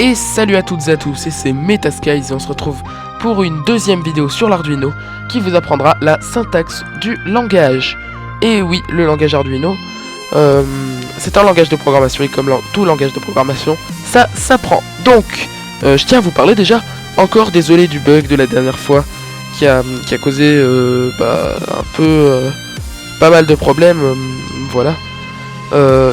Et salut à toutes et à tous, et c'est Metaskies et on se retrouve pour une deuxième vidéo sur l'Arduino qui vous apprendra la syntaxe du langage. Et oui, le langage Arduino, c'est un langage de programmation et comme tout langage de programmation, ça s'apprend. Donc, je tiens à vous parler déjà, encore désolé du bug de la dernière fois qui a causé un peu pas mal de problèmes, voilà.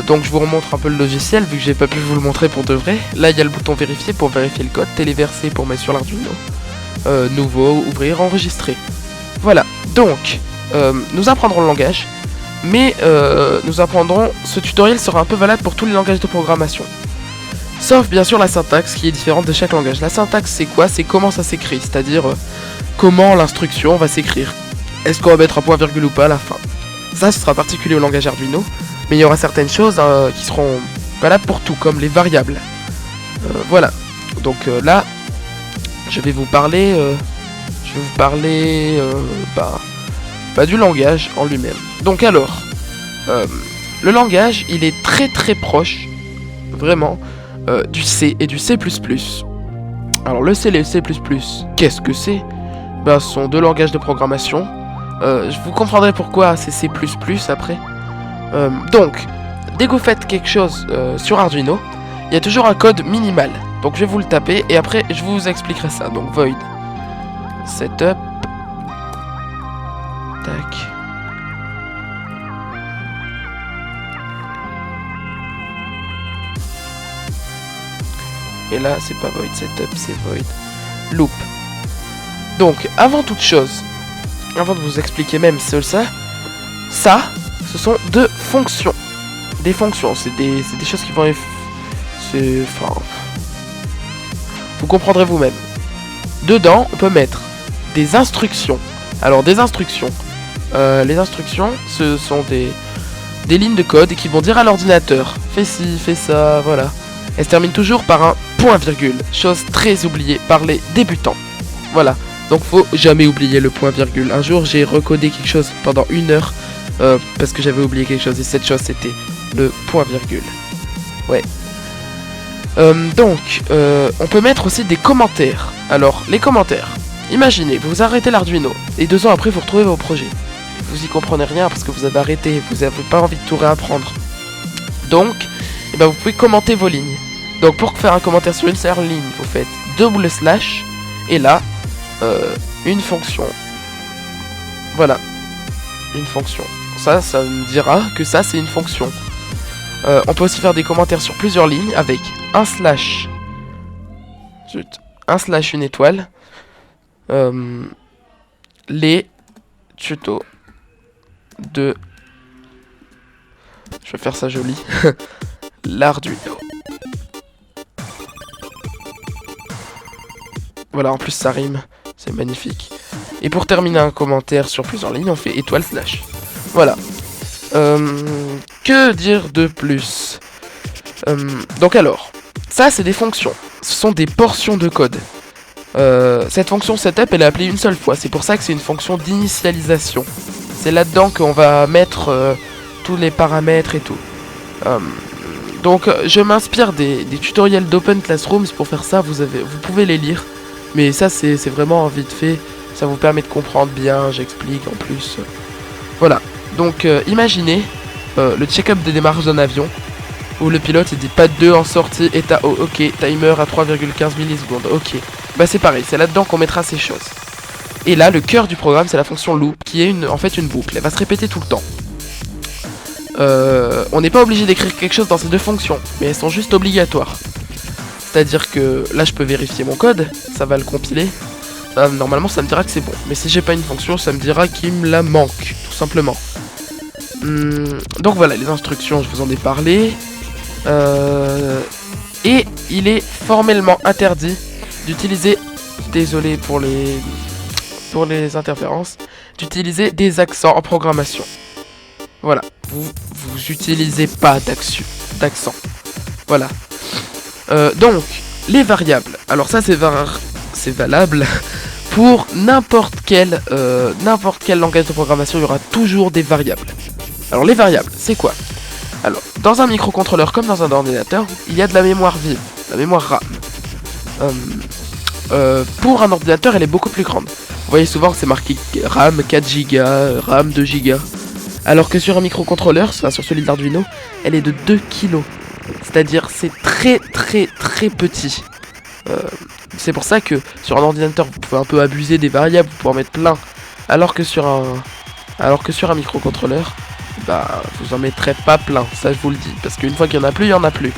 Donc je vous remontre un peu le logiciel vu que j'ai pas pu vous le montrer pour de vrai. Là il y a le bouton vérifier pour vérifier le code, téléverser pour mettre sur l'Arduino, nouveau, ouvrir, enregistrer. Voilà, donc nous apprendrons le langage, mais nous apprendrons, ce tutoriel sera un peu valable pour tous les langages de programmation. Sauf bien sûr la syntaxe qui est différente de chaque langage. La syntaxe c'est quoi? C'est comment ça s'écrit, c'est-à-dire comment l'instruction va s'écrire. Est-ce qu'on va mettre un point virgule ou pas à la fin? Ça ce sera particulier au langage Arduino. Mais il y aura certaines choses qui seront valables pour tout, comme les variables. Voilà. Donc là, je vais vous parler, du langage en lui-même. Donc alors, le langage, il est très très proche, vraiment, du C et du C++. Alors le C et le C++, qu'est-ce que c'est? Ce sont deux langages de programmation. Vous comprendrez pourquoi c'est C++ après. Donc, dès que vous faites quelque chose sur Arduino, il y a toujours un code minimal. Donc je vais vous le taper et après je vous expliquerai ça. Donc void setup, tac. Et là c'est pas void setup, c'est void loop. Donc avant toute chose, avant de vous expliquer même ça, ce sont deux fonctions. Des fonctions, c'est des choses qui vont... vous comprendrez vous-même. Dedans, on peut mettre des instructions. Alors, des instructions. Les instructions, ce sont des lignes de code qui vont dire à l'ordinateur, fais ci, fais ça, voilà. Elles se terminent toujours par un point-virgule. Chose très oubliée par les débutants. Voilà. Donc, faut jamais oublier le point-virgule. Un jour, j'ai recodé quelque chose pendant 1 heure. Parce que j'avais oublié quelque chose et cette chose c'était le point-virgule. Ouais. Donc, on peut mettre aussi des commentaires. Alors, les commentaires. Imaginez, vous arrêtez l'Arduino et 2 ans après vous retrouvez vos projets. Vous y comprenez rien parce que vous avez arrêté, vous n'avez pas envie de tout réapprendre. Donc, vous pouvez commenter vos lignes. Donc, pour faire un commentaire sur une seule ligne, vous faites / et là, une fonction. Voilà, une fonction. Ça me dira que ça c'est une fonction. On peut aussi faire des commentaires sur plusieurs lignes avec un slash, une étoile, les tutos de, je vais faire ça joli, l'Arduino. Voilà, en plus ça rime, c'est magnifique. Et pour terminer un commentaire sur plusieurs lignes, on fait étoile /. Voilà. Que dire de plus? Donc alors, ça c'est des fonctions. Ce sont des portions de code. Cette fonction setup, elle est appelée une seule fois. C'est pour ça que c'est une fonction d'initialisation. C'est là-dedans qu'on va mettre tous les paramètres et tout. Donc je m'inspire des tutoriels d'Open Classrooms pour faire ça. Vous pouvez les lire. Mais ça c'est vraiment vite fait. Ça vous permet de comprendre bien. J'explique en plus. Voilà. Donc imaginez le check-up de démarrage d'un avion où le pilote il dit pas de 2 en sortie, état haut, ok, timer à 3,15 millisecondes, ok. C'est pareil, c'est là-dedans qu'on mettra ces choses. Et là, le cœur du programme, c'est la fonction loop qui est en fait une boucle, elle va se répéter tout le temps. On n'est pas obligé d'écrire quelque chose dans ces deux fonctions, mais elles sont juste obligatoires. C'est-à-dire que là, je peux vérifier mon code, ça va le compiler. Normalement, ça me dira que c'est bon. Mais si j'ai pas une fonction, ça me dira qu'il me la manque, tout simplement. Donc voilà, les instructions, je vous en ai parlé. Et il est formellement interdit d'utiliser, désolé pour les interférences, d'utiliser des accents en programmation. Voilà, vous utilisez pas d'accent. Voilà. Donc, les variables. Alors ça, c'est valable pour n'importe quel langage de programmation. Il y aura toujours des variables. Alors les variables, c'est quoi? Alors, dans un microcontrôleur comme dans un ordinateur, il y a de la mémoire vive, la mémoire RAM. pour un ordinateur, elle est beaucoup plus grande. Vous voyez souvent c'est marqué RAM 4 Go, RAM 2 Go. Alors que sur un microcontrôleur, sur celui de l'Arduino, elle est de 2 kg. C'est-à-dire c'est très petit. C'est pour ça que sur un ordinateur, vous pouvez un peu abuser des variables, vous pouvez en mettre plein. Alors que sur un microcontrôleur, bah vous en mettrez pas plein, ça je vous le dis. Parce qu'une fois qu'il y en a plus, il y en a plus.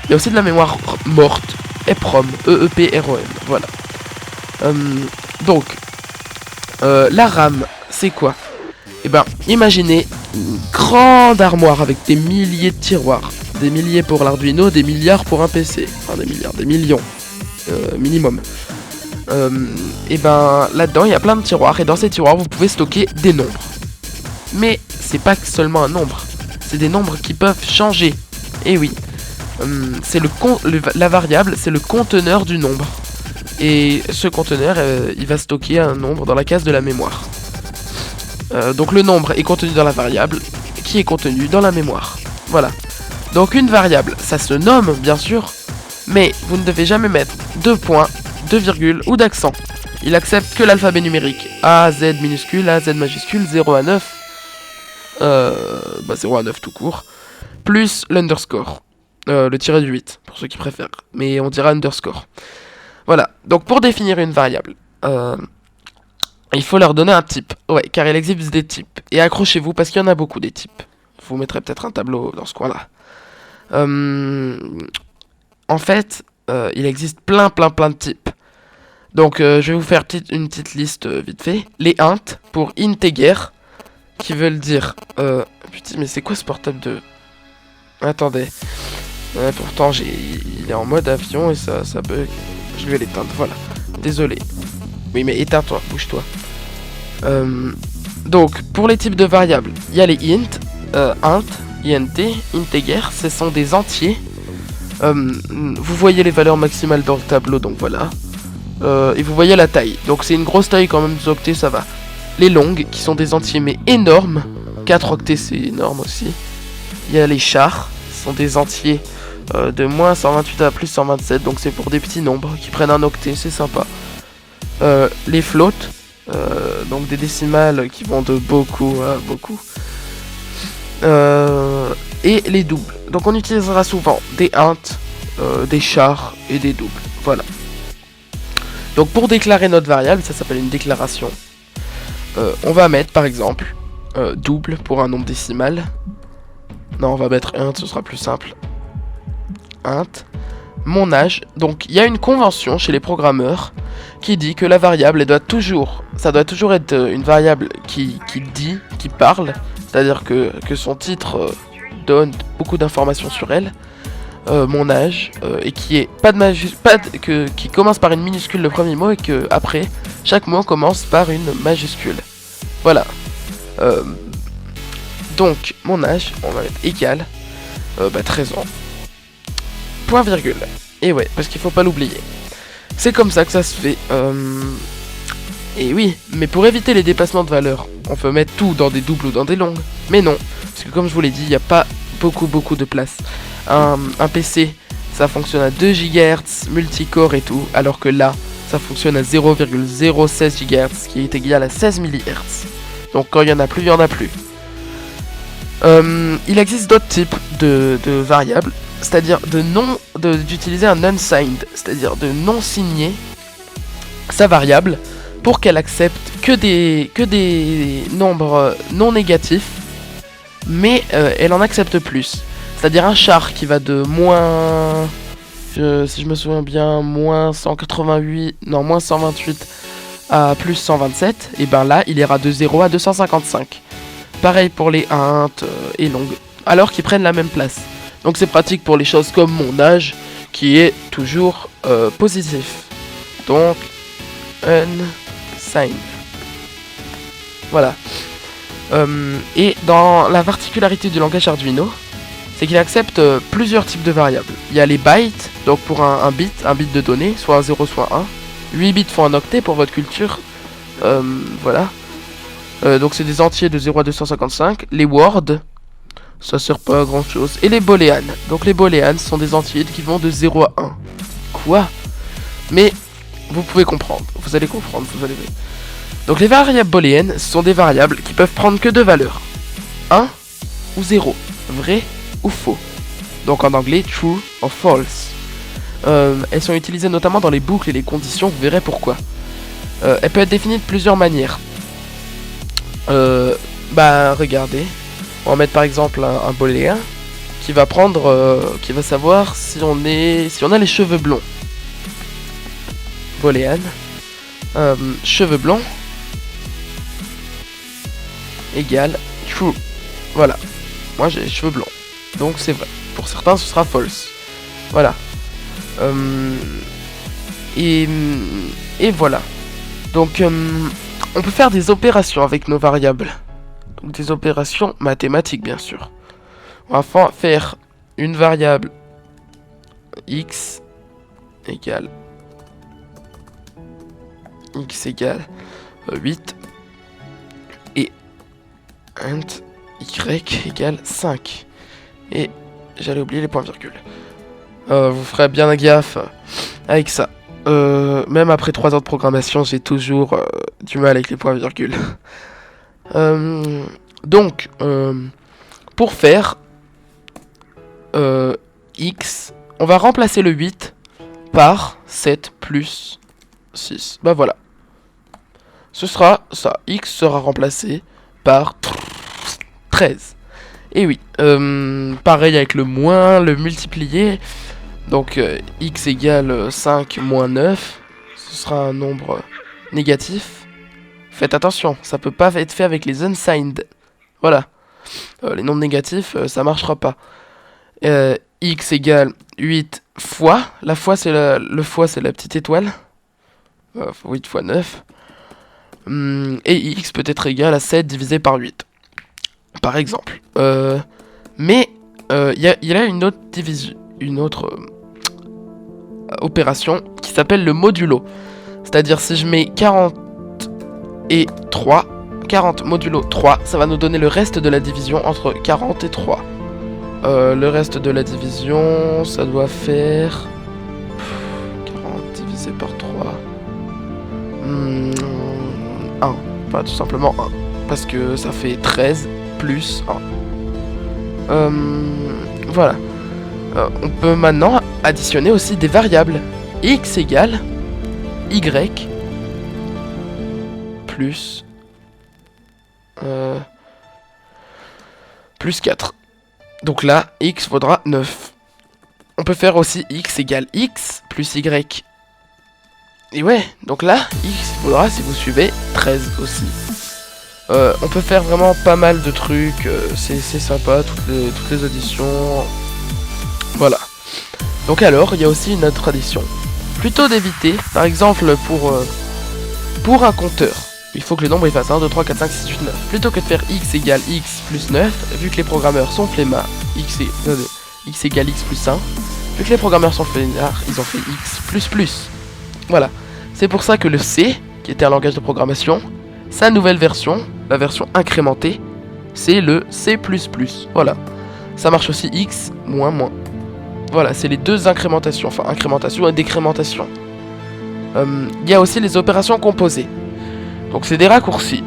Il y a aussi de la mémoire morte, EEPROM, EEPROM, voilà. Donc, la RAM, c'est quoi? Eh ben, imaginez une grande armoire avec des milliers de tiroirs. Des milliers pour l'Arduino, des milliards pour un PC. Enfin, des milliards, des millions. Minimum. Et ben, là-dedans, il y a plein de tiroirs. Et dans ces tiroirs, vous pouvez stocker des nombres. Mais, c'est pas seulement un nombre. C'est des nombres qui peuvent changer. Et oui. C'est la variable, c'est le conteneur du nombre. Et ce conteneur, il va stocker un nombre dans la case de la mémoire. Donc le nombre est contenu dans la variable, qui est contenu dans la mémoire. Voilà. Donc une variable, ça se nomme, bien sûr, mais vous ne devez jamais mettre de points, de virgule ou d'accent. Il accepte que l'alphabet numérique A, Z minuscule, A, Z majuscule, 0 à 9. 0 à 9 tout court. Plus l'underscore. Le tiré du 8, pour ceux qui préfèrent. Mais on dira underscore. Voilà. Donc pour définir une variable, il faut leur donner un type. Ouais, car il existe des types. Et accrochez-vous parce qu'il y en a beaucoup des types. Je vous mettrai peut-être un tableau dans ce coin-là. En fait, il existe plein de types. Donc je vais vous faire une petite liste vite fait. Les int pour integer, qui veulent dire... putain, mais c'est quoi ce portable de... Attendez. Pourtant, il est en mode avion et ça bug. Je vais l'éteindre, voilà. Désolé. Oui, mais éteins-toi, bouge-toi. Donc, pour les types de variables, il y a les int, integer, ce sont des entiers. Vous voyez les valeurs maximales dans le tableau, donc voilà. Et vous voyez la taille. Donc c'est une grosse taille quand même, 2 octets, ça va. Les longues, qui sont des entiers mais énormes. 4 octets, c'est énorme aussi. Il y a les chars, ce sont des entiers de moins 128 à plus 127, donc c'est pour des petits nombres qui prennent un octet, c'est sympa. Les floats, donc des décimales qui vont de beaucoup à beaucoup. Et les doubles. Donc on utilisera souvent des int, des chars et des doubles. Voilà. Donc pour déclarer notre variable, ça s'appelle une déclaration. On va mettre par exemple double pour un nombre décimal. Non, on va mettre int, ce sera plus simple. Int, mon âge. Donc il y a une convention chez les programmeurs qui dit que la variable, ça doit toujours être une variable qui parle, c'est-à-dire que son titre donne beaucoup d'informations sur elle. Mon âge, et qui est qui commence par une minuscule le premier mot et que après chaque mot commence par une majuscule. Voilà. Donc mon âge, on va mettre égal 13 ans. Point virgule. Et ouais, parce qu'il faut pas l'oublier. C'est comme ça que ça se fait. Et oui, mais pour éviter les dépassements de valeur, on peut mettre tout dans des doubles ou dans des longues. Mais non, parce que comme je vous l'ai dit, il n'y a pas beaucoup de place. Un PC, ça fonctionne à 2 GHz, multicore et tout, alors que là, ça fonctionne à 0,016 GHz, qui est égal à 16 MHz. Donc quand il y en a plus, il y en a plus. Il existe d'autres types de variables, c'est-à-dire d'utiliser un unsigned, c'est-à-dire de non signer sa variable pour qu'elle accepte que des nombres non négatifs, mais elle en accepte plus. C'est-à-dire un char qui va de moins... si je me souviens bien, moins 128... Non, moins 128 à plus 127. Et ben là, il ira de 0 à 255. Pareil pour les int et longues. Alors qu'ils prennent la même place. Donc c'est pratique pour les choses comme mon âge, qui est toujours positif. Donc, unsigned. Voilà. Et dans la particularité du langage Arduino, c'est qu'il accepte plusieurs types de variables. Il y a les bytes, donc pour un bit de données, soit un 0, soit 1. 8 bits font un octet pour votre culture. Voilà. Donc c'est des entiers de 0 à 255. Les word, ça sert pas à grand chose. Et les boolean. Donc les boolean sont des entiers qui vont de 0 à 1. Quoi ? Mais vous pouvez comprendre, vous allez comprendre, vous allez... Donc les variables booléennes sont des variables qui peuvent prendre que deux valeurs. 1 ou 0, vrai ou faux. Donc en anglais, true or false. Elles sont utilisées notamment dans les boucles et les conditions, vous verrez pourquoi. Elles peuvent être définies de plusieurs manières. Regardez. On va mettre par exemple un booléen qui va prendre, qui va savoir si on a les cheveux blonds. Booléen. Cheveux blonds égale true. Voilà. Moi j'ai les cheveux blonds. Donc c'est vrai. Pour certains ce sera false. Voilà. Et voilà. Donc on peut faire des opérations avec nos variables. Donc des opérations mathématiques bien sûr. On va faire une variable x égale 8 et int y égale 5. Et j'allais oublier les points-virgules. Vous ferez bien gaffe avec ça. Même après 3 ans de programmation, j'ai toujours du mal avec les points-virgules. Donc, pour faire x, on va remplacer le 8 par 7 plus 6. Bah voilà. Ce sera ça. X sera remplacé par 13. Et oui, pareil avec le moins, le multiplier. Donc x égale 5 moins 9. Ce sera un nombre négatif. Faites attention, ça peut pas être fait avec les unsigned. Voilà. Les nombres négatifs, ça marchera pas. X égale 8 fois. La fois, c'est le fois, c'est la petite étoile. 8 fois 9. Et x peut être égal à 7 divisé par 8. Par exemple. Mais il y a une autre division, une autre opération qui s'appelle le modulo. C'est-à-dire si je mets 40 et 3, 40 modulo 3, ça va nous donner le reste de la division entre 40 et 3. Le reste de la division, ça doit faire 40 divisé par 3. 1. Enfin, tout simplement 1. Parce que ça fait 13 plus 1. Voilà. On peut maintenant additionner aussi des variables. X égale Y plus 4. Donc là, x vaudra 9. On peut faire aussi x égale x plus y. Et ouais, donc là, x vaudra, si vous suivez, 13 aussi. On peut faire vraiment pas mal de trucs, c'est sympa, toutes les additions. Voilà. Donc alors, il y a aussi une autre addition. Plutôt d'éviter, par exemple, pour un compteur, il faut que le nombre il fasse 1, 2, 3, 4, 5, 6, 8, 9. Plutôt que de faire x égale x plus 9, vu que les programmeurs sont flemmards, x égale x plus 1, vu que les programmeurs sont flemmards, ils ont fait x plus plus. Voilà. C'est pour ça que le C, qui était un langage de programmation, sa nouvelle version, la version incrémentée, c'est le C++. Voilà. Ça marche aussi x, moins, moins. Voilà, c'est les deux incrémentations, enfin incrémentation et décrémentation. Il y a aussi les opérations composées. Donc c'est des raccourcis.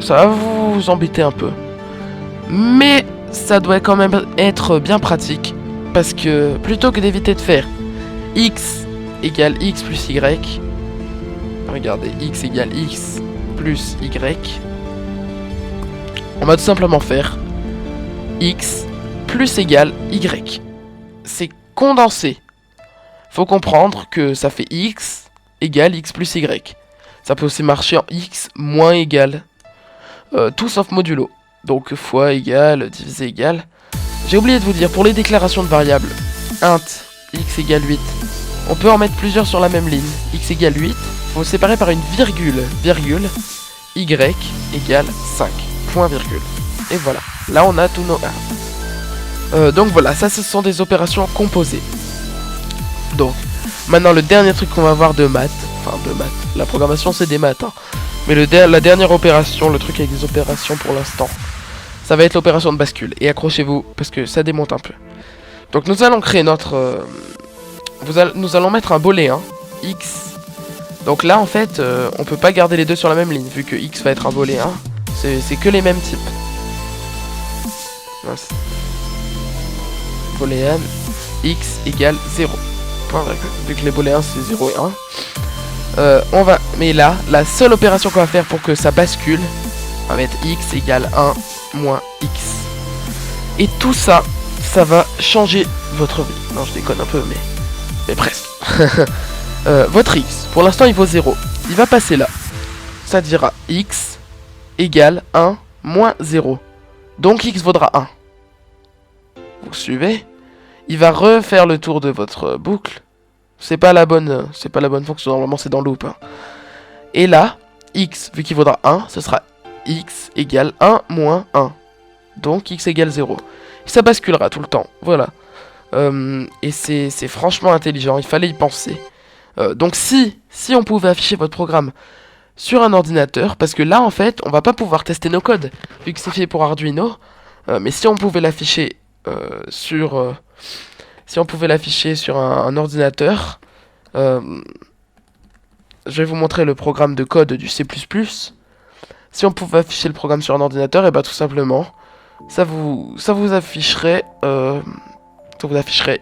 Ça va vous embêter un peu. Mais ça doit quand même être bien pratique. Parce que plutôt que d'éviter de faire x égale x plus y. Regardez, x égale x plus y. On va tout simplement faire x plus égale y. C'est condensé. Faut comprendre que ça fait x égale x plus y. Ça peut aussi marcher en x moins égal. Tout sauf modulo. Donc fois égal, divisé égal. J'ai oublié de vous dire, pour les déclarations de variables, int x égale 8, on peut en mettre plusieurs sur la même ligne. X égale 8, faut séparer par une virgule. Virgule, y égale 5. Point virgule. Et voilà. Là on a tous nos 1. Donc voilà, ça ce sont des opérations composées. Donc, maintenant le dernier truc qu'on va voir de maths. Enfin de maths. La programmation c'est des maths. Hein. Mais la dernière opération, le truc avec les opérations pour l'instant, ça va être l'opération de bascule. Et accrochez-vous, parce que ça démonte un peu. Donc nous allons créer notre... nous allons mettre un booléen, x. Donc là en fait on peut pas garder les deux sur la même ligne vu que x va être un booléen. C'est que les mêmes types. Mince. Booléen x égale 0. Point virgule. Vu que les booléens c'est 0 et 1. Mais là, la seule opération qu'on va faire pour que ça bascule, va mettre x égale 1 moins x. Et tout ça, ça va changer votre vie. Non, je déconne un peu, mais presque. Votre x, pour l'instant, il vaut 0. Il va passer là. Ça dira x égale 1 moins 0. Donc x vaudra 1. Vous suivez? Il va refaire le tour de votre boucle. C'est pas la bonne fonction, normalement c'est dans loop. Hein. Et là, x, vu qu'il vaudra 1, ce sera x égale 1 moins 1. Donc x égale 0. Et ça basculera tout le temps, voilà. Et c'est franchement intelligent, il fallait y penser. Donc si on pouvait afficher votre programme sur un ordinateur, parce que là en fait, on va pas pouvoir tester nos codes, vu que c'est fait pour Arduino. Mais si on pouvait l'afficher sur un ordinateur, je vais vous montrer le programme de code du C++. Si on pouvait afficher le programme sur un ordinateur, et bah tout simplement, ça vous afficherait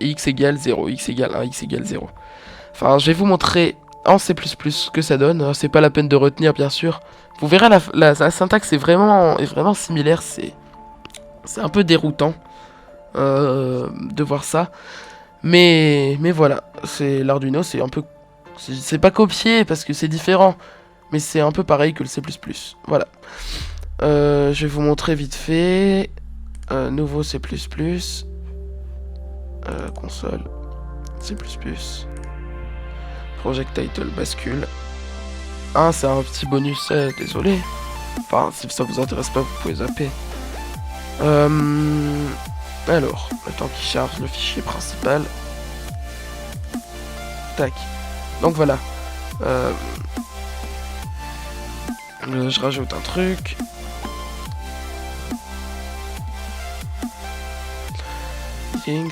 x égale 0, x égale 1, x égale 0. Enfin, je vais vous montrer en C++ ce que ça donne. C'est pas la peine de retenir, bien sûr. Vous verrez, la syntaxe est vraiment similaire. C'est un peu déroutant de voir ça. Mais voilà, c'est l'Arduino, c'est un peu... C'est pas copié parce que c'est différent. Mais c'est un peu pareil que le C++. Voilà. Je vais vous montrer vite fait. Nouveau C++. Console. C++. Project title bascule. C'est un petit bonus, désolé. Enfin, si ça vous intéresse pas, vous pouvez zapper. Alors, le temps qu'il charge le fichier principal. Tac. Donc voilà. Je rajoute un truc.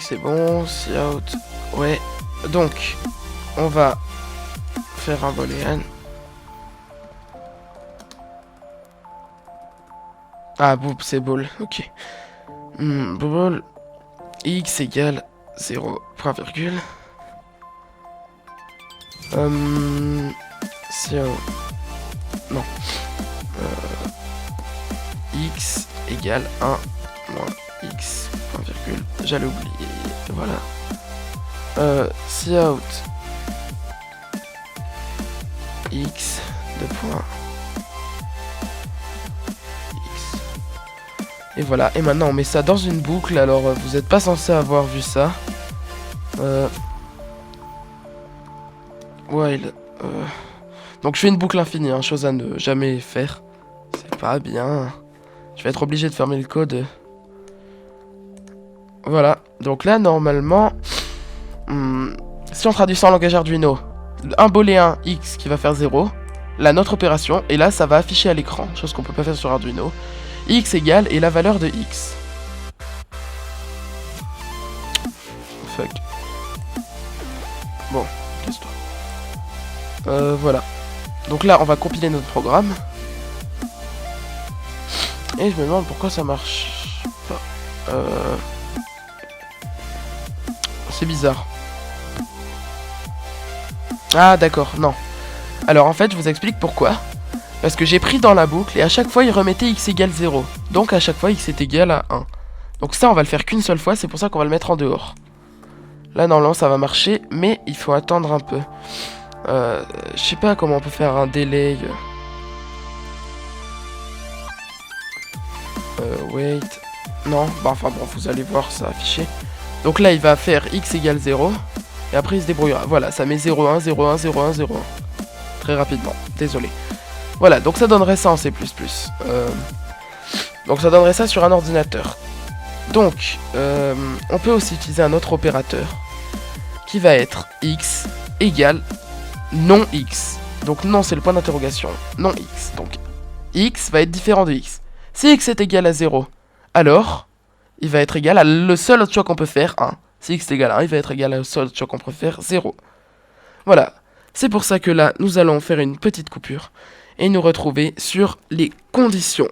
C'est bon. See out. Ouais. Donc, on va faire un booléen. Ah, boum, c'est ball. Ok. Ball. X égale 0, point virgule. Non. X égale 1 moins x, point virgule. J'allais oublier. Voilà. Cout x, 2 points. X. Et voilà. Et maintenant on met ça dans une boucle. Alors vous n'êtes pas censé avoir vu ça. While. Donc je fais une boucle infinie, hein, chose à ne jamais faire. C'est pas bien. Je vais être obligé de fermer le code. Voilà. Donc là, normalement, si on traduit ça en langage Arduino, un booléen x qui va faire 0, là, notre opération, et là, ça va afficher à l'écran, chose qu'on peut pas faire sur Arduino. X égale et la valeur de x. Fuck. Bon, casse-toi. Voilà. Donc là, on va compiler notre programme. Et je me demande pourquoi ça marche pas. C'est bizarre. Ah d'accord, non. Alors en fait, je vous explique pourquoi. Parce que j'ai pris dans la boucle et à chaque fois, il remettait x égale 0. Donc à chaque fois, x est égal à 1. Donc ça, on va le faire qu'une seule fois, c'est pour ça qu'on va le mettre en dehors. Là, normalement, ça va marcher, mais il faut attendre un peu. Je sais pas comment on peut faire un delay. Wait. Non, bah enfin bon, vous allez voir ça affiché. Donc là, il va faire x égale 0. Et après, il se débrouillera. Voilà, ça met 0, 1, 0, 1, 0, 1, 0, 1. Très rapidement, désolé. Voilà, donc ça donnerait ça en C++. Donc ça donnerait ça sur un ordinateur. Donc, on peut aussi utiliser un autre opérateur qui va être x égale non x. Donc non, c'est le point d'interrogation. Non x. Donc x va être différent de x. Si x est égal à 0, alors il va être égal à le seul autre choix qu'on peut faire, 1. Si x est égal à 1, il va être égal au seul autre choix qu'on peut faire, 0. Voilà. C'est pour ça que là, nous allons faire une petite coupure et nous retrouver sur les conditions.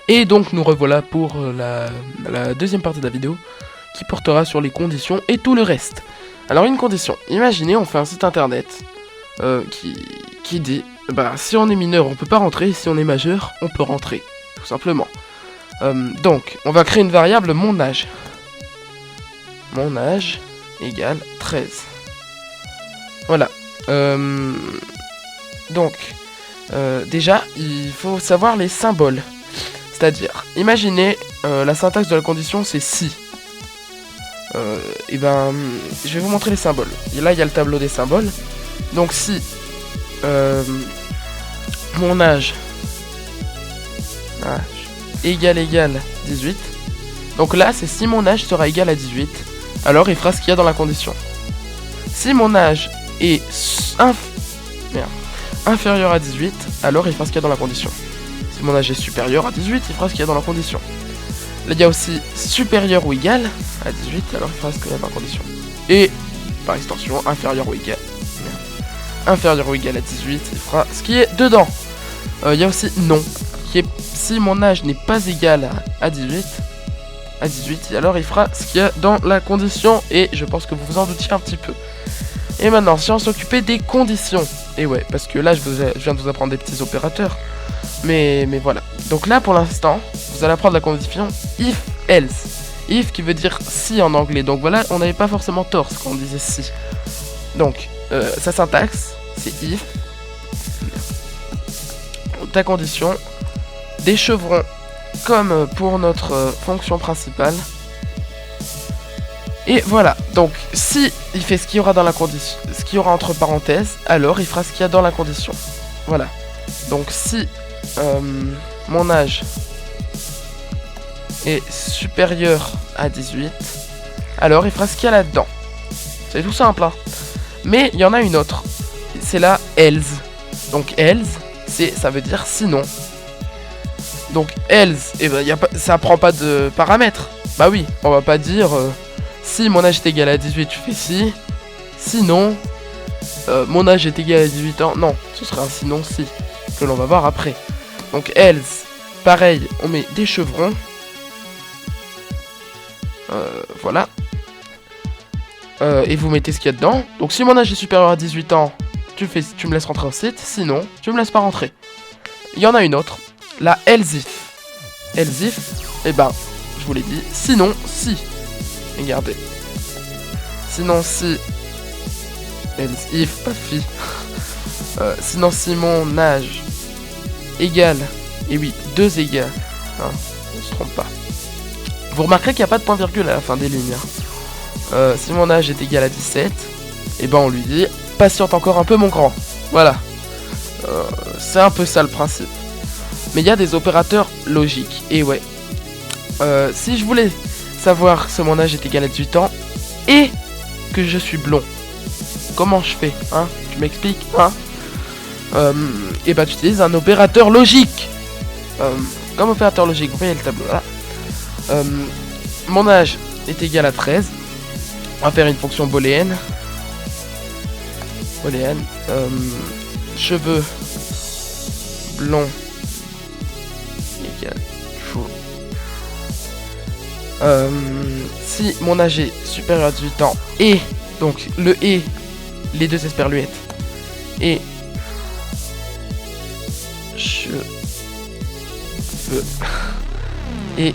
Et donc nous revoilà pour la deuxième partie de la vidéo qui portera sur les conditions et tout le reste. Alors une condition, imaginez on fait un site internet qui dit bah si on est mineur on peut pas rentrer, si on est majeur on peut rentrer, tout simplement. Donc on va créer une variable mon âge. Mon âge égale 13. Voilà. Donc déjà il faut savoir les symboles. C'est-à-dire, imaginez, la syntaxe de la condition, c'est si. Et ben, je vais vous montrer les symboles. Et là, il y a le tableau des symboles. Donc, si mon âge égale 18. Donc là, c'est si mon âge sera égal à 18. Alors, il fera ce qu'il y a dans la condition. Si mon âge est inférieur à 18, alors il fera ce qu'il y a dans la condition. Si mon âge est supérieur à 18, il fera ce qu'il y a dans la condition. Là, il y a aussi supérieur ou égal à 18, alors il fera ce qu'il y a dans la condition. Et, par extension, inférieur ou égal à 18, il fera ce qui est dedans. Il y a aussi non, qui est si mon âge n'est pas égal à 18, alors il fera ce qu'il y a dans la condition. Et je pense que vous vous en doutiez un petit peu. Et maintenant, si on s'occupait des conditions, et ouais, parce que là, je viens de vous apprendre des petits opérateurs. Mais voilà. Donc là, pour l'instant, vous allez apprendre la condition if else. If qui veut dire si en anglais. Donc voilà, on n'avait pas forcément tort quand on disait si. Donc, sa syntaxe, c'est if. Ta condition. Des chevrons comme pour notre fonction principale. Et voilà. Donc, si il fait ce qu'il y aura dans la condition, ce qu'il y aura entre parenthèses, alors il fera ce qu'il y a dans la condition. Voilà. Donc si mon âge est supérieur à 18, alors il fera ce qu'il y a là-dedans. C'est tout simple, hein. Mais il y en a une autre. C'est la else. Donc else, ça veut dire sinon. Donc else, eh ben, ça prend pas de paramètres. Bah oui, on va pas dire si mon âge est égal à 18, tu fais si. Sinon, mon âge est égal à 18 ans. Non, ce sera un sinon si. Que l'on va voir après. Donc else, pareil, on met des chevrons. Voilà. Et vous mettez ce qu'il y a dedans. Donc si mon âge est supérieur à 18 ans, tu me laisses rentrer en site. Sinon, tu me laisses pas rentrer. Il y en a une autre. La else if. Else if, eh ben, je vous l'ai dit. Sinon, si. Regardez. Sinon, si. Else if, pas fi. Sinon, si mon âge égale, et oui, 2 égales, hein, on se trompe pas. Vous remarquerez qu'il n'y a pas de point virgule à la fin des lignes. Hein. Si mon âge est égal à 17, et ben on lui dit, patiente encore un peu mon grand. Voilà. C'est un peu ça le principe. Mais il y a des opérateurs logiques, et ouais. Si je voulais savoir si mon âge est égal à 18 ans, et que je suis blond, comment je fais, hein? Tu m'expliques, hein? Et bah tu utilises un opérateur logique. Comme opérateur logique, vous voyez le tableau là. Mon âge est égal à 13. On va faire une fonction booléenne. Cheveux blonds égale true. Si mon âge est supérieur à 18 ans et donc le et, les deux esperluettes et cheveux et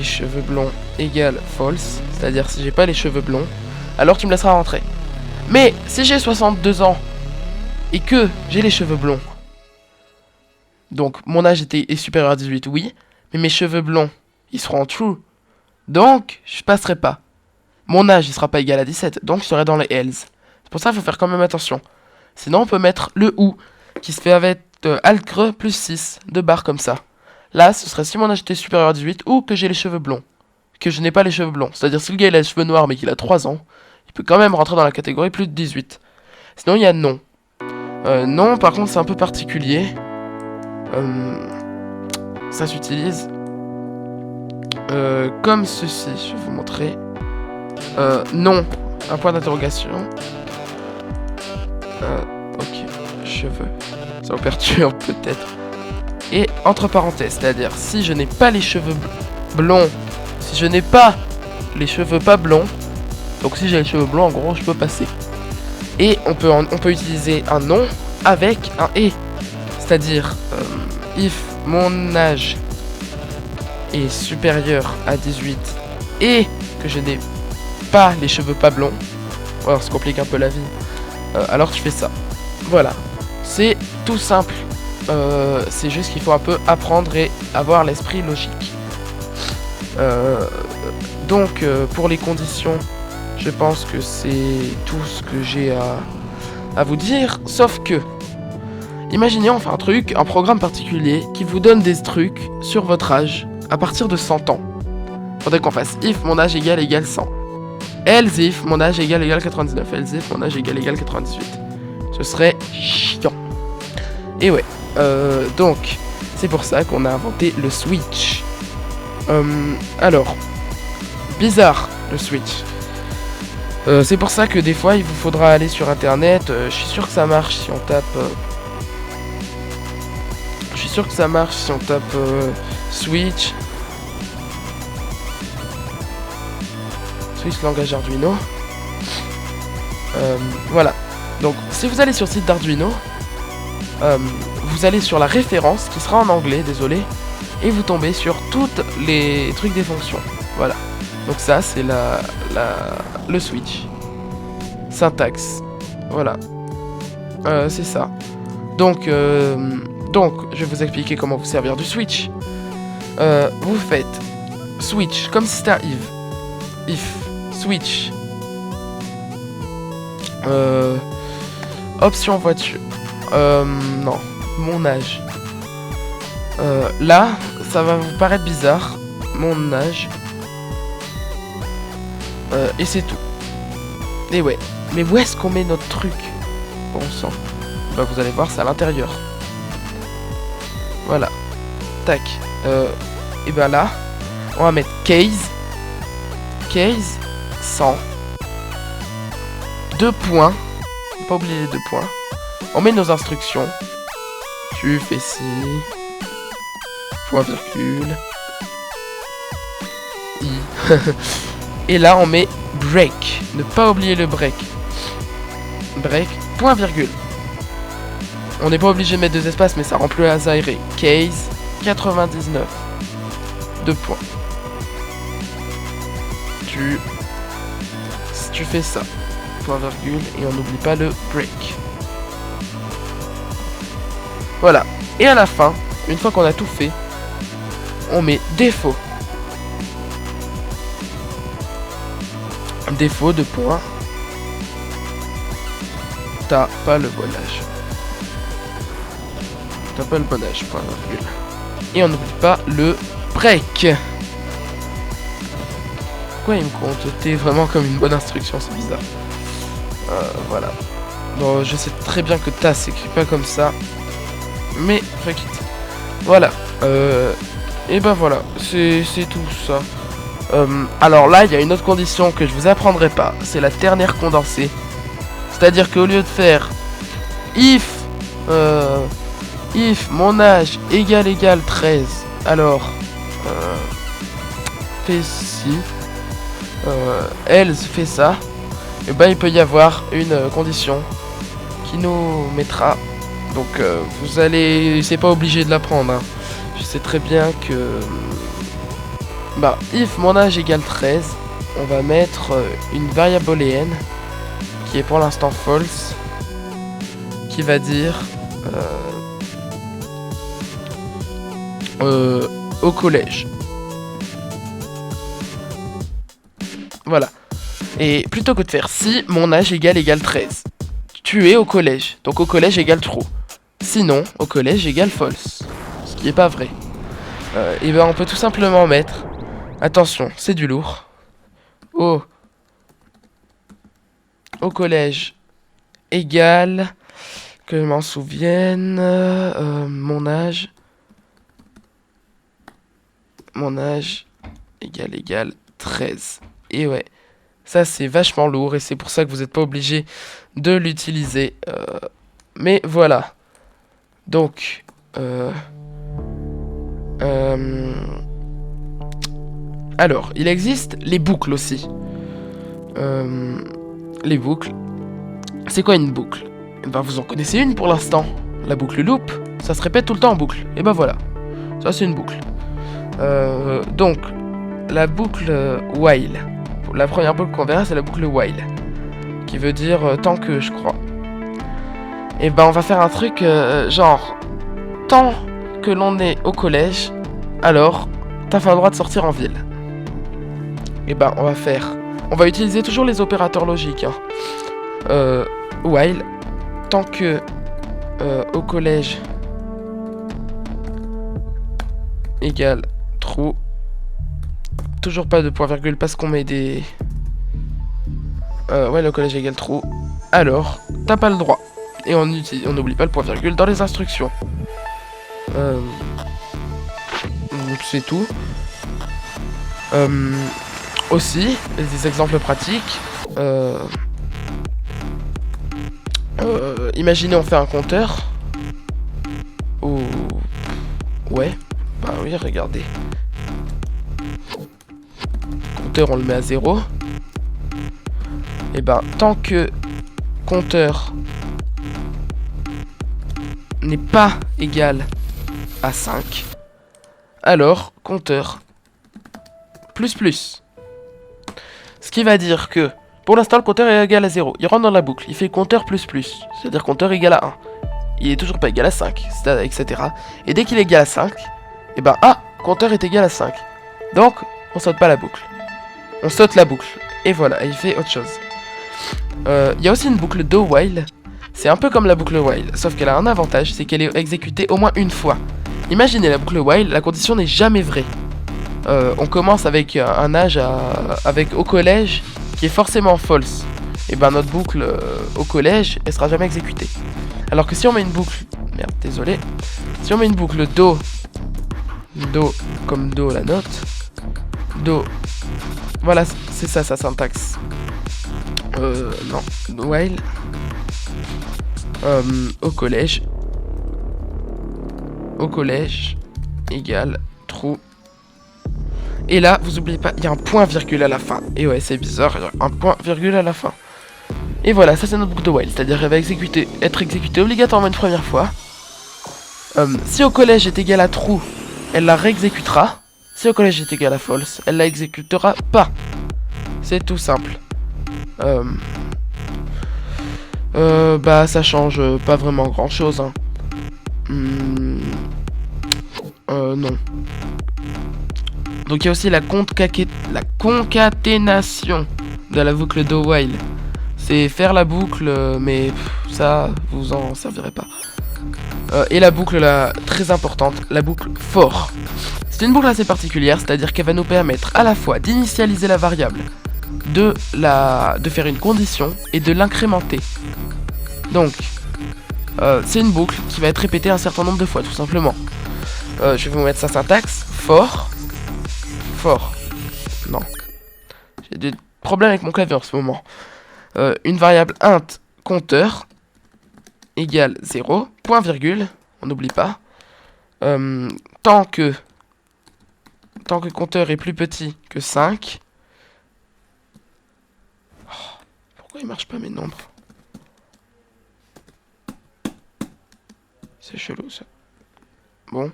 cheveux blonds égale false, c'est-à-dire si j'ai pas les cheveux blonds, alors tu me laisseras rentrer. Mais si j'ai 62 ans et que j'ai les cheveux blonds, donc mon âge est supérieur à 18, oui, mais mes cheveux blonds, ils seront en true, donc je passerai pas. Mon âge, il sera pas égal à 17, donc je serai dans les else. C'est pour ça qu'il faut faire quand même attention. Sinon, on peut mettre le ou, qui se fait avec alt creux plus 6, de barres comme ça. Là, ce serait si mon âge était supérieur à 18 ou que j'ai les cheveux blonds. Que je n'ai pas les cheveux blonds. C'est-à-dire si le gars il a les cheveux noirs mais qu'il a 3 ans, il peut quand même rentrer dans la catégorie plus de 18. Sinon, il y a non. Non, par contre, c'est un peu particulier. ça s'utilise comme ceci. Je vais vous montrer. Non, un point d'interrogation. Ok, cheveux. Ça vous perturbe peut-être. Et entre parenthèses, c'est-à-dire si je n'ai pas les cheveux blonds, si je n'ai pas les cheveux pas blonds, donc si j'ai les cheveux blonds, en gros, je peux passer. Et on peut utiliser un nom avec un et. C'est-à-dire, if mon âge est supérieur à 18 et que je n'ai pas les cheveux pas blonds, alors ça complique un peu la vie, alors je fais ça. Voilà, c'est tout simple. C'est juste qu'il faut un peu apprendre et avoir l'esprit logique. Donc, pour les conditions, je pense que c'est tout ce que j'ai à vous dire. Sauf que, imaginez, on fait un programme particulier qui vous donne des trucs sur votre âge à partir de 100 ans. Faudrait qu'on fasse if mon âge égale 100. Else if mon âge égale 99. Else if mon âge égale 98. Ce serait chiant. Et ouais. Donc, c'est pour ça qu'on a inventé le Switch. Alors, bizarre le Switch. C'est pour ça que des fois il vous faudra aller sur internet. Je suis sûr que ça marche si on tape. Je suis sûr que ça marche si on tape Switch. Switch langage Arduino. Voilà. Donc, si vous allez sur le site d'Arduino, vous allez sur la référence qui sera en anglais, désolé, et vous tombez sur toutes les trucs des fonctions. Voilà. Donc ça, c'est le switch. Syntaxe. Voilà. C'est ça. Donc, je vais vous expliquer comment vous servir du switch. Vous faites switch, comme si c'était un if, switch, option voiture. Non, mon âge. Là, ça va vous paraître bizarre. Mon âge. Et c'est tout. Et ouais. Mais où est-ce qu'on met notre truc? Bon sang. Bah, vous allez voir, c'est à l'intérieur. Voilà. Tac. Et ben là, on va mettre case. Case 100. 2 points. Faut pas oublier les 2 points. On met nos instructions. Tu fais ci. Point virgule. I. Et là, on met break. Ne pas oublier le break. Break. Point virgule. On n'est pas obligé de mettre 2 espaces, mais ça rend plus azaéré. Case 99. 2 points. Tu fais ça. Point virgule. Et on n'oublie pas le break. Voilà. Et à la fin, une fois qu'on a tout fait, on met défaut. Défaut de points. T'as pas le bon âge. T'as pas le bon âge. Point virgule. Et on n'oublie pas le break. Pourquoi il me compte T vraiment comme une bonne instruction? C'est bizarre. Voilà. Bon, je sais très bien que ta s'écrit pas comme ça. Mais fuck it. Voilà. Et ben voilà. C'est tout ça. Alors là, il y a une autre condition que je vous apprendrai pas. C'est la ternaire condensée. C'est-à-dire qu'au lieu de faire if mon âge égale 13, alors fais ci, else fait ça, et ben il peut y avoir une condition qui nous mettra. Donc vous allez, c'est pas obligé de l'apprendre. Hein. Je sais très bien que bah if mon âge égale 13, on va mettre une variable booléenne qui est pour l'instant false, qui va dire au collège. Voilà. Et plutôt que de faire si mon âge égale 13, tu es au collège. Donc au collège égale true. Sinon, au collège égale false. Ce qui est pas vrai. Et ben on peut tout simplement mettre, attention, c'est du lourd. Au collège égale, que je m'en souvienne, mon âge mon âge égale 13. Et ouais, ça c'est vachement lourd et c'est pour ça que vous n'êtes pas obligé de l'utiliser. Mais voilà. Donc, alors, il existe les boucles aussi. Les boucles. C'est quoi une boucle? Eh ben, vous en connaissez une pour l'instant. La boucle loop, ça se répète tout le temps en boucle. Et ben voilà, ça c'est une boucle. Donc, la boucle while. La première boucle qu'on verra, c'est la boucle while. Qui veut dire tant que, je crois. Et ben, on va faire un truc genre, tant que l'on est au collège, alors, t'as pas le droit de sortir en ville. Et ben, on va utiliser toujours les opérateurs logiques. Hein. While, tant que au collège égale true. Toujours pas de point virgule parce qu'on met des... ouais, le collège égale true. Alors, t'as pas le droit. Et on n'oublie pas le point virgule dans les instructions. C'est tout. Aussi, des exemples pratiques. Imaginez on fait un compteur. Ou... Ouais. Bah oui, regardez. Compteur, on le met à 0. Et ben, tant que compteur n'est pas égal à 5, alors compteur plus plus. Ce qui va dire que, pour l'instant, le compteur est égal à 0. Il rentre dans la boucle, il fait compteur plus plus. C'est-à-dire compteur égal à 1. Il est toujours pas égal à 5, etc. Et dès qu'il est égal à 5, et ben, compteur est égal à 5. Donc, on saute pas la boucle. On saute la boucle. Et voilà, il fait autre chose. Il y a aussi une boucle do while. C'est un peu comme la boucle while, sauf qu'elle a un avantage, c'est qu'elle est exécutée au moins une fois. Imaginez la boucle while, la condition n'est jamais vraie. On commence avec un âge avec au collège qui est forcément false. Et ben notre boucle au collège, elle sera jamais exécutée. Alors que si on met une boucle, merde, désolé, si on met une boucle do comme do la note, do, voilà, c'est ça sa syntaxe. Non, while, au collège égale true. Et là, vous oubliez pas, il y a un point virgule à la fin. Et ouais, c'est bizarre, il y a un point virgule à la fin. Et voilà, ça c'est notre boucle de while, c'est-à-dire qu'elle va être exécutée obligatoirement une première fois. Si au collège est égal à true, elle la réexécutera. Si au collège est égal à false, elle la exécutera pas. C'est tout simple. Bah ça change pas vraiment grand chose. Hein. Non. Donc il y a aussi la concaténation de la boucle do while. C'est faire la boucle, mais ça, vous en servirez pas. Et la boucle là, très importante, la boucle for. C'est une boucle assez particulière, c'est-à-dire qu'elle va nous permettre à la fois d'initialiser la variable, de faire une condition et de l'incrémenter. Donc, c'est une boucle qui va être répétée un certain nombre de fois, tout simplement. Je vais vous mettre sa syntaxe. For. Non. J'ai des problèmes avec mon clavier en ce moment. Une variable int compteur égale 0, point virgule, on n'oublie pas. Tant que compteur est plus petit que 5. Oh, pourquoi il marche pas mes nombres? C'est chelou ça. Bon.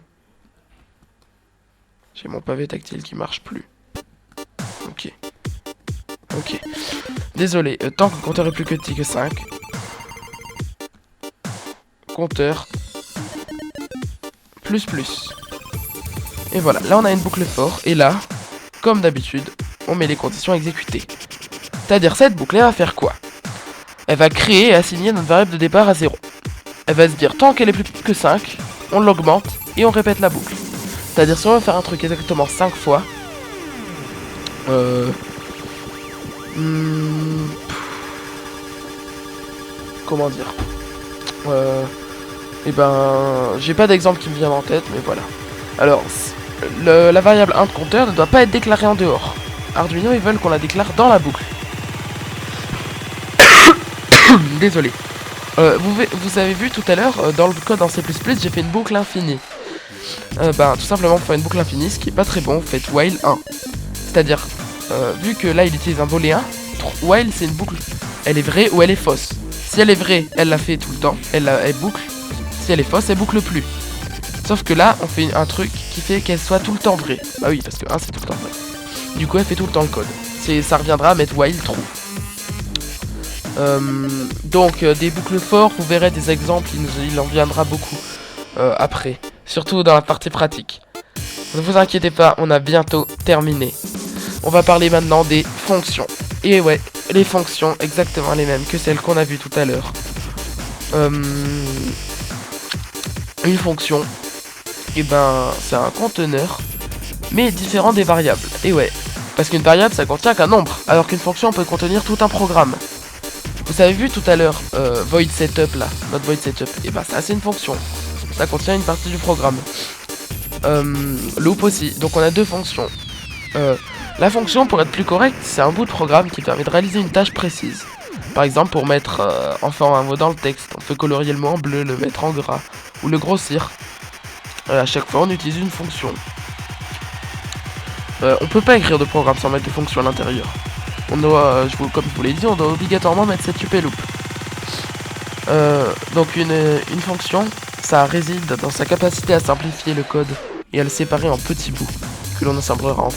J'ai mon pavé tactile qui marche plus. Ok. Désolé, tant que le compteur est plus petit que 5. Compteur plus. Et voilà, là on a une boucle for. Et là, comme d'habitude, on met les conditions exécutées. C'est-à-dire cette boucle, elle va faire quoi? Elle va créer et assigner notre variable de départ à 0. Elle va se dire, tant qu'elle est plus petite que 5, on l'augmente et on répète la boucle. C'est-à-dire si on veut faire un truc exactement 5 fois, comment dire, et ben, j'ai pas d'exemple qui me vient en tête, mais voilà. Alors, la variable int compteur ne doit pas être déclarée en dehors. Arduino, ils veulent qu'on la déclare dans la boucle. Désolé. Vous avez vu tout à l'heure, dans le code en C++, j'ai fait une boucle infinie. Tout simplement pour faire une boucle infinie, ce qui est pas très bon, vous faites while 1. C'est-à-dire, vu que là il utilise un booléen, while c'est une boucle, elle est vraie ou elle est fausse. Si elle est vraie, elle la fait tout le temps, elle boucle. Si elle est fausse, elle boucle plus. Sauf que là, on fait un truc qui fait qu'elle soit tout le temps vraie. Bah oui, parce que 1 c'est tout le temps vrai. Du coup, elle fait tout le temps le code. Ça reviendra à mettre while true. Donc des boucles forts, vous verrez des exemples, il en viendra beaucoup après, surtout dans la partie pratique. Ne vous inquiétez pas, on a bientôt terminé. On va parler maintenant des fonctions. Et ouais, les fonctions, exactement les mêmes que celles qu'on a vues tout à l'heure. Une fonction, et c'est un conteneur, mais différent des variables. Et ouais, parce qu'une variable ça contient qu'un nombre, alors qu'une fonction peut contenir tout un programme. Vous avez vu tout à l'heure, void setup là, notre void setup, et ça c'est une fonction, ça contient une partie du programme. Loop aussi, donc on a deux fonctions. La fonction, pour être plus correct, c'est un bout de programme qui permet de réaliser une tâche précise. Par exemple, pour mettre enfin un mot dans le texte, on peut colorier le mot en bleu, le mettre en gras, ou le grossir. À chaque fois on utilise une fonction. On peut pas écrire de programme sans mettre des fonctions à l'intérieur. On doit, comme je vous l'ai dit, on doit obligatoirement mettre setup et loop. Donc une fonction, ça réside dans sa capacité à simplifier le code et à le séparer en petits bouts, que l'on assemblera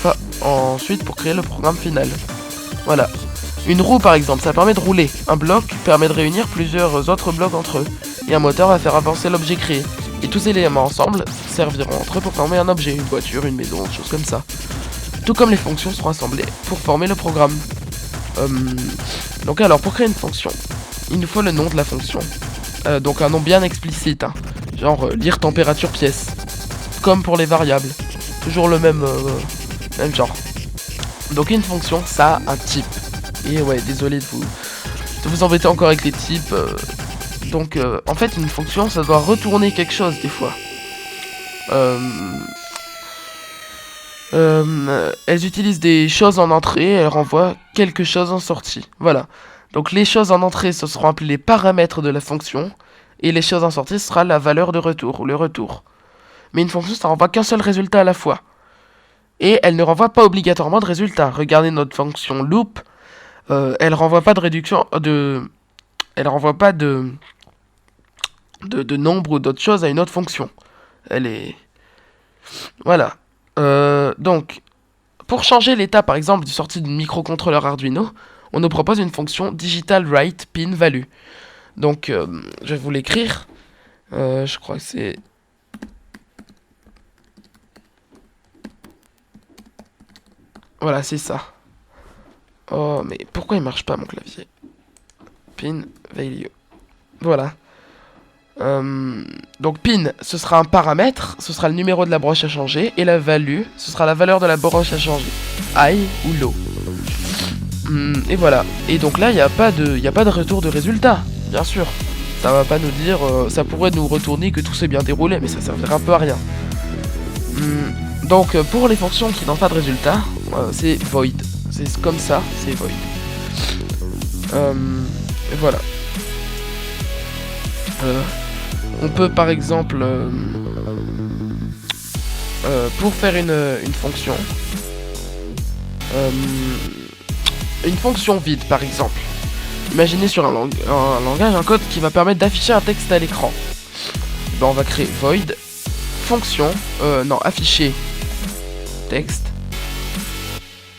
ensuite pour créer le programme final. Voilà. Une roue par exemple, ça permet de rouler. Un bloc permet de réunir plusieurs autres blocs entre eux. Et un moteur va faire avancer l'objet créé. Et tous ces éléments ensemble serviront entre eux pour former un objet, une voiture, une maison, des choses comme ça. Tout comme les fonctions seront assemblées pour former le programme. Donc alors, pour créer une fonction, il nous faut le nom de la fonction. Donc un nom bien explicite, hein. Genre lire température pièce. Comme pour les variables. Toujours le même genre. Donc une fonction, ça a un type. Et ouais, désolé de vous embêter encore avec les types. Donc en fait, une fonction, ça doit retourner quelque chose des fois. Elles utilisent des choses en entrée et elles renvoient quelque chose en sortie. Voilà. Donc les choses en entrée, ce seront appelés les paramètres de la fonction. Et les choses en sortie, ce sera la valeur de retour ou le retour. Mais une fonction, ça renvoie qu'un seul résultat à la fois. Et elle ne renvoie pas obligatoirement de résultat. Regardez notre fonction loop. Elle renvoie pas de réduction elle renvoie pas de nombre ou d'autres choses à une autre fonction. Elle est... Voilà. Donc, pour changer l'état, par exemple, du sortie d'un microcontrôleur Arduino, on nous propose une fonction digitalWritePinValue. Donc, je vais vous l'écrire. Je crois que c'est... Voilà, c'est ça. Oh, mais pourquoi il marche pas mon clavier? Pin value. Voilà. Donc pin, ce sera un paramètre, ce sera le numéro de la broche à changer, et la value, ce sera la valeur de la broche à changer. High ou low. Et voilà. Et donc là, il n'y a pas de retour de résultat, bien sûr. Ça va pas nous dire, ça pourrait nous retourner que tout s'est bien déroulé, mais ça servirait un peu à rien. Donc pour les fonctions qui n'ont pas de résultat, c'est void. C'est comme ça, c'est void. Voilà. On peut par exemple, pour faire une fonction, vide par exemple. Imaginez sur un langage, un code qui va permettre d'afficher un texte à l'écran. On va créer void fonction, afficher texte.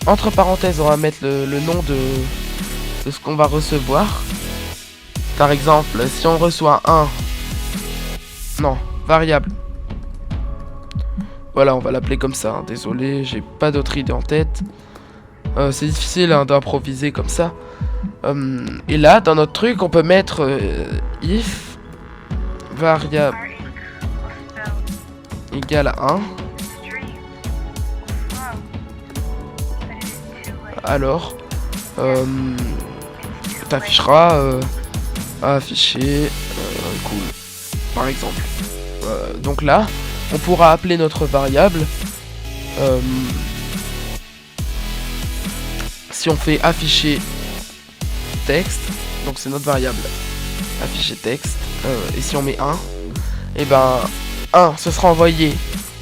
Entre parenthèses, on va mettre le nom de ce qu'on va recevoir. Par exemple, si on reçoit variable. Voilà, on va l'appeler comme ça. Hein. Désolé, j'ai pas d'autre idée en tête. C'est difficile d'improviser comme ça. Et là, dans notre truc, on peut mettre if variable égale à 1. Alors, t'afficheras afficher cool, par exemple. Donc là, on pourra appeler notre variable Si on fait afficher texte, donc c'est notre variable afficher texte, et si on met 1, et ben 1 ce sera envoyé,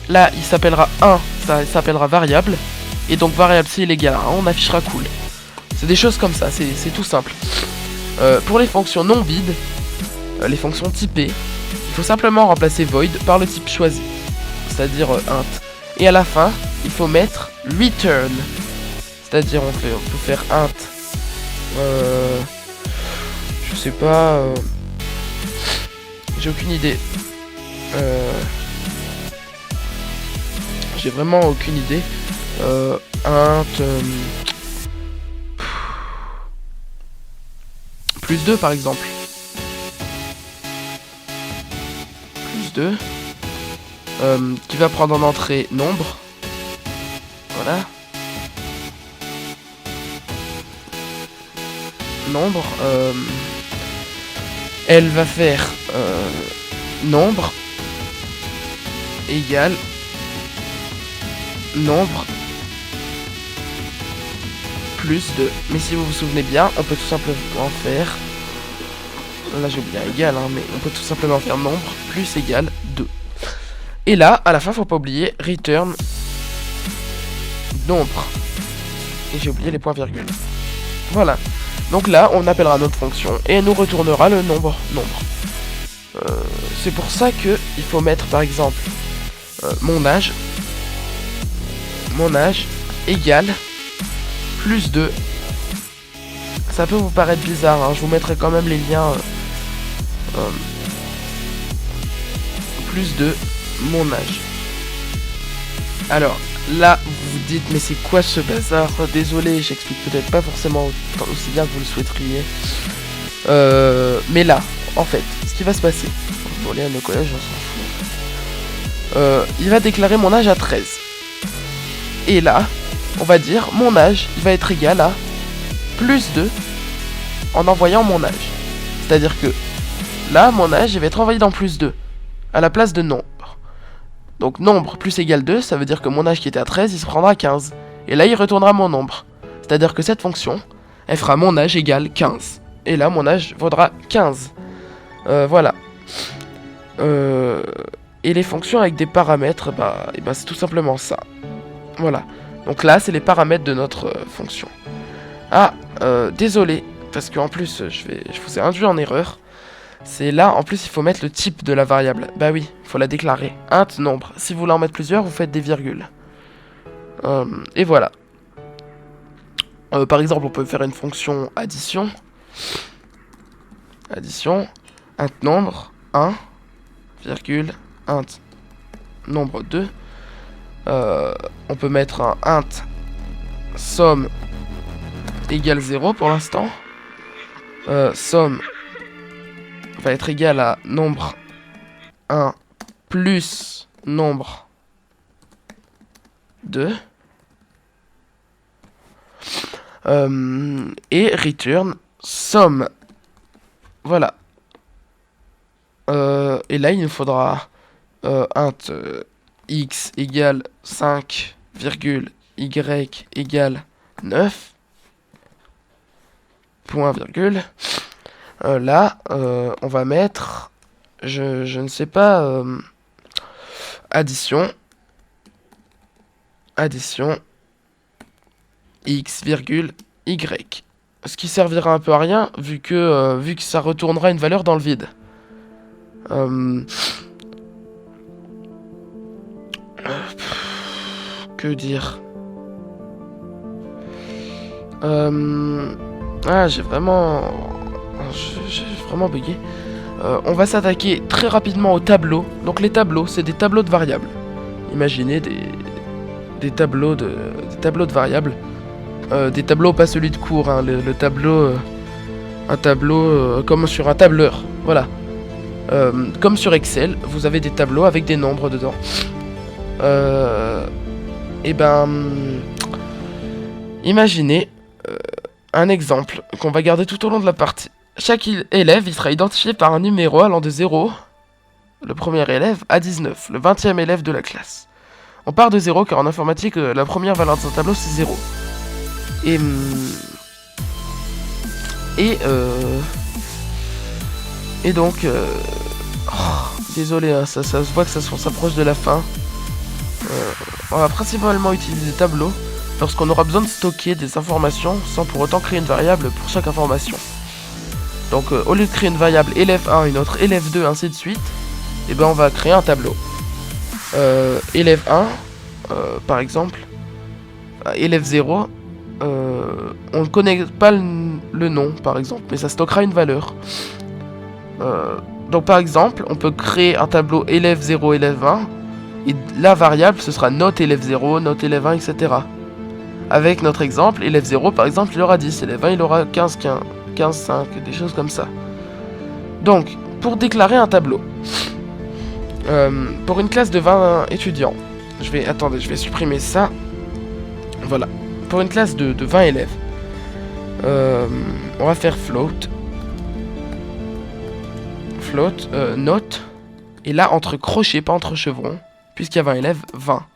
là il s'appellera 1, ça s'appellera variable, et donc variable s'il est égal à 1, on affichera cool. C'est des choses comme ça, c'est tout simple. Pour les fonctions non vides, les fonctions typées, il faut simplement remplacer void par le type choisi, c'est-à-dire int. Et à la fin, il faut mettre return, c'est-à-dire on peut faire int. Je sais pas, j'ai aucune idée. J'ai vraiment aucune idée. Int plus 2 par exemple. Plus 2. Qui va prendre en entrée nombre. Voilà. Nombre. Elle va faire nombre égale nombre plus 2. Mais si vous vous souvenez bien, on peut tout simplement faire... Là j'ai oublié égal, hein, mais on peut tout simplement faire nombre plus égal 2. Et là, à la fin, faut pas oublier return nombre. Et j'ai oublié les points virgules. Voilà. Donc là, on appellera notre fonction et elle nous retournera le nombre. C'est pour ça que il faut mettre par exemple mon âge égale plus 2. Ça peut vous paraître bizarre, hein, je vous mettrai quand même les liens. Plus 2 mon âge. Alors là vous vous dites mais c'est quoi ce bazar? Désolé, j'explique peut-être pas forcément aussi bien que vous le souhaiteriez. Mais là, en fait, ce qui va se passer, bon les le collège on s'en fout. Il va déclarer mon âge à 13. Et là, on va dire mon âge, il va être égal à plus 2 en envoyant mon âge. C'est-à-dire que là, mon âge, il va être envoyé dans plus 2 à la place de nombre. Donc nombre plus égal 2, ça veut dire que mon âge qui était à 13, il se prendra à 15. Et là, il retournera mon nombre. C'est-à-dire que cette fonction, elle fera mon âge égale 15. Et là, mon âge vaudra 15. Voilà. Et les fonctions avec des paramètres, c'est tout simplement ça. Voilà. Donc là, c'est les paramètres de notre fonction. Ah, désolé, parce qu'en plus, je vous ai induit en erreur. C'est là, en plus, il faut mettre le type de la variable. Bah oui, il faut la déclarer. Int nombre. Si vous voulez en mettre plusieurs, vous faites des virgules. Et voilà. Par exemple, on peut faire une fonction addition. Addition. Int nombre 1, virgule, int nombre 2. On peut mettre un int somme égale 0 pour l'instant. Somme va être égal à nombre 1 plus nombre 2. Et return somme. Voilà. Et là, il nous faudra int x égale 5, y égale 9. Point virgule. Là, on va mettre, je ne sais pas, addition, x virgule y. Ce qui servira un peu à rien, vu que ça retournera une valeur dans le vide. Que dire? J'ai vraiment bugué. On va s'attaquer très rapidement aux tableaux. Donc les tableaux, c'est des tableaux de variables. Imaginez des tableaux de variables. Des tableaux, pas celui de cours, hein, le tableau, un tableau comme sur un tableur. Voilà. Comme sur Excel, vous avez des tableaux avec des nombres dedans. Imaginez un exemple qu'on va garder tout au long de la partie. Chaque élève, il sera identifié par un numéro allant de 0, le premier élève, à 19, le 20e élève de la classe. On part de 0 car en informatique, la première valeur de un tableau c'est 0. Et... Et donc... désolé, hein, ça se voit que ça s'approche de la fin. On va principalement utiliser des tableaux lorsqu'on aura besoin de stocker des informations sans pour autant créer une variable pour chaque information. Donc au lieu de créer une variable élève 1, une autre élève 2, ainsi de suite, et ben on va créer un tableau. Élève 1, par exemple, élève 0, on ne connaît pas le nom par exemple, mais ça stockera une valeur. Donc par exemple, on peut créer un tableau élève 0, élève 1, et la variable ce sera note élève 0, note élève 1, etc. Avec notre exemple, élève 0 par exemple il aura 10, élève 1 il aura 15, 5, des choses comme ça. Donc, pour déclarer un tableau, pour une classe de 20 étudiants, je vais supprimer ça. Voilà, pour une classe de 20 élèves, on va faire float, note, et là entre crochets, pas entre chevrons, puisqu'il y a 20 élèves, 20.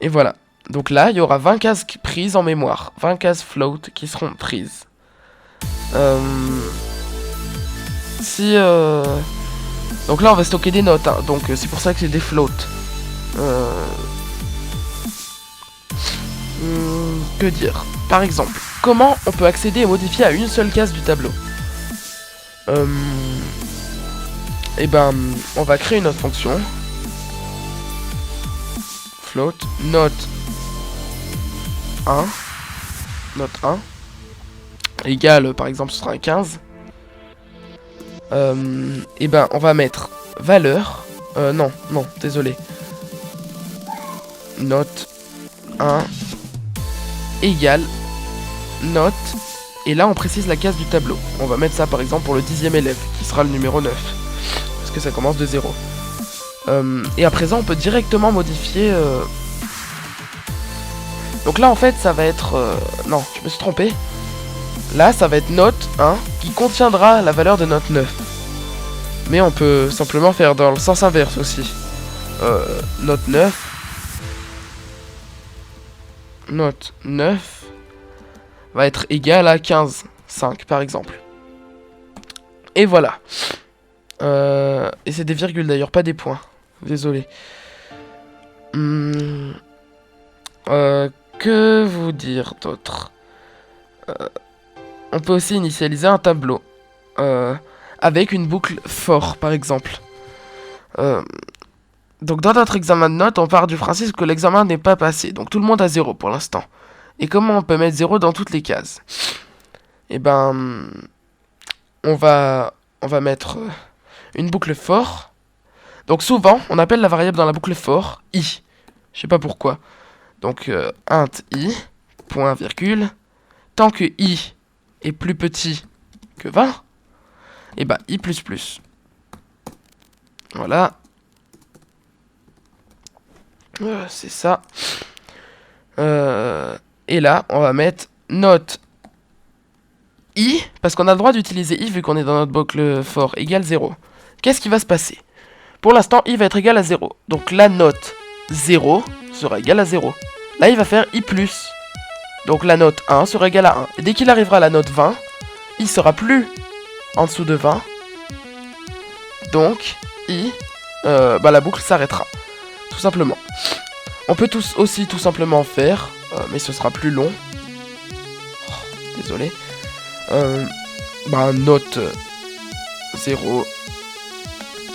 Et voilà. Donc là, il y aura 20 cases prises en mémoire. 20 cases float qui seront prises. Donc là, on va stocker des notes. Hein. Donc c'est pour ça que c'est des floats. Que dire? Par exemple, comment on peut accéder et modifier à une seule case du tableau? Et ben, on va créer une autre fonction. Float, note 1, note 1, égale, par exemple, ce sera un 15. Et ben, on va mettre valeur, non, désolé. Note 1 égale note, et là on précise la case du tableau. On va mettre ça par exemple pour le 10e élève, qui sera le numéro 9, parce que ça commence de 0. Et à présent on peut directement modifier... Donc là en fait ça va être... Non, je me suis trompé. Là ça va être note 1, qui contiendra la valeur de note 9. Mais on peut simplement faire dans le sens inverse aussi. Note 9. Note 9 va être égal à 15, 5 par exemple. Et voilà. Et c'est des virgules d'ailleurs, pas des points. Désolé. Que vous dire d'autre? On peut aussi initialiser un tableau. Avec une boucle for par exemple. Donc dans notre examen de notes, on part du principe que l'examen n'est pas passé. Donc tout le monde a 0 pour l'instant. Et comment on peut mettre 0 dans toutes les cases? Eh ben, on va mettre une boucle for. Donc souvent, on appelle la variable dans la boucle for i. Je sais pas pourquoi. Donc int i, point virgule. Tant que i est plus petit que 20, et ben i++. Voilà. C'est ça. Et là, on va mettre note i, parce qu'on a le droit d'utiliser i vu qu'on est dans notre boucle for égale 0. Qu'est-ce qui va se passer? Pour l'instant, i va être égal à 0. Donc la note 0 sera égale à 0. Là, il va faire i+. Donc la note 1 sera égale à 1. Et dès qu'il arrivera à la note 20, i sera plus en dessous de 20. Donc, i, la boucle s'arrêtera. Tout simplement. On peut aussi tout simplement faire, mais ce sera plus long. Oh, désolé. Note 0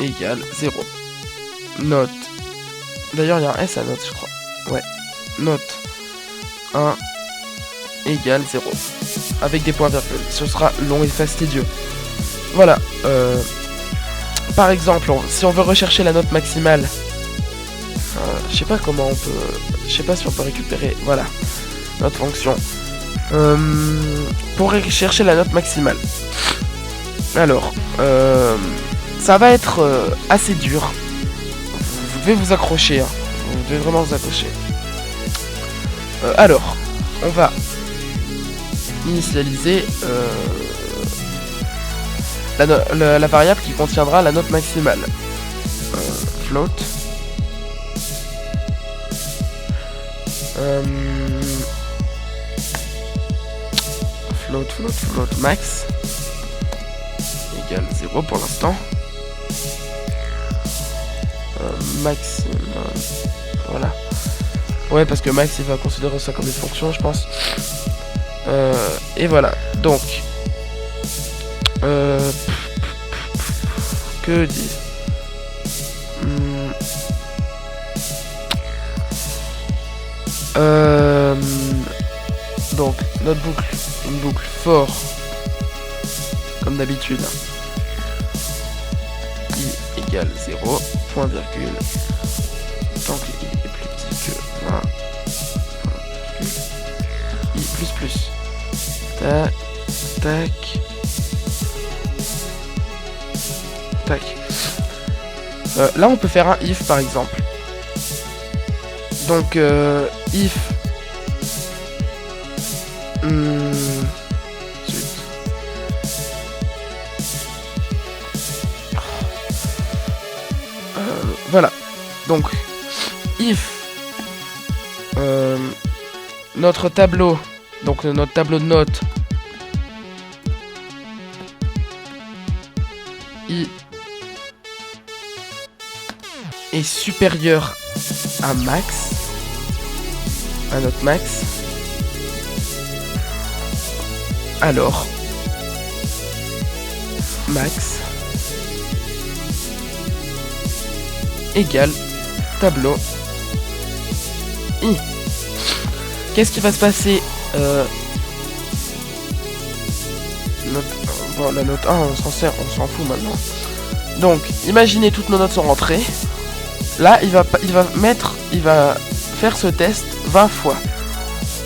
égale 0. Note. D'ailleurs, il y a un S à note, je crois. Ouais. Note 1 égale 0. Avec des points virgules. Ce sera long et fastidieux. Voilà. Par exemple, si on veut rechercher la note maximale, je sais pas comment on peut... Je sais pas si on peut récupérer... Voilà. Notre fonction. Pour rechercher la note maximale. Alors, ça va être assez dur. Vous devez vous accrocher. Hein. Vous devez vraiment vous accrocher. Alors, on va initialiser la variable qui contiendra la note maximale. float. Float max égale 0 pour l'instant. Maximum, voilà. Ouais, parce que max il va considérer ça comme une fonction, je pense. Et voilà, donc que dire. Donc notre boucle, une boucle for comme d'habitude, i égale 0, point virgule, tant que i est plus petit que 20, i plus, tac, tac, tac. Là on peut faire un if par exemple. Donc if voilà. Donc if notre tableau, donc notre tableau de notes i est supérieur à max, à notre max, alors max égale tableau i. Qu'est-ce qui va se passer? Bon, la note 1, on s'en fout maintenant. Donc, imaginez toutes nos notes sont rentrées. Là, il va faire ce test 20 fois.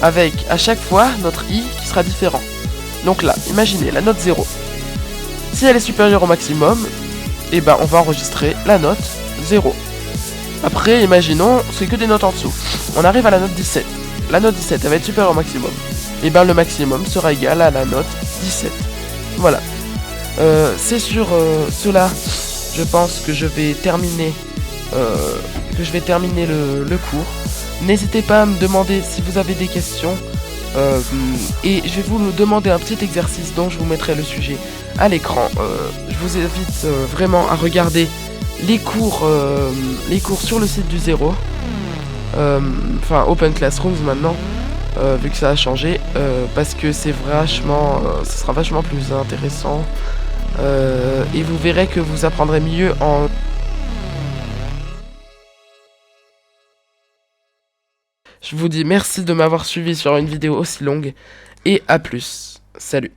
Avec, à chaque fois, notre i qui sera différent. Donc là, imaginez, la note 0. Si elle est supérieure au maximum, et ben on va enregistrer la note 0. Après, imaginons, c'est que des notes en dessous. On arrive à la note 17. La note 17, elle va être supérieure au maximum. Et ben le maximum sera égal à la note 17. Voilà. C'est sur cela, je pense que je vais terminer, le cours. N'hésitez pas à me demander si vous avez des questions. Et je vais vous demander un petit exercice dont je vous mettrai le sujet à l'écran. Je vous invite vraiment à regarder les cours sur le site du Zéro. Enfin Open Classrooms maintenant, vu que ça a changé, parce que c'est vachement, ce sera vachement plus intéressant. Et vous verrez que vous apprendrez mieux en... Je vous dis merci de m'avoir suivi sur une vidéo aussi longue, et à plus. Salut.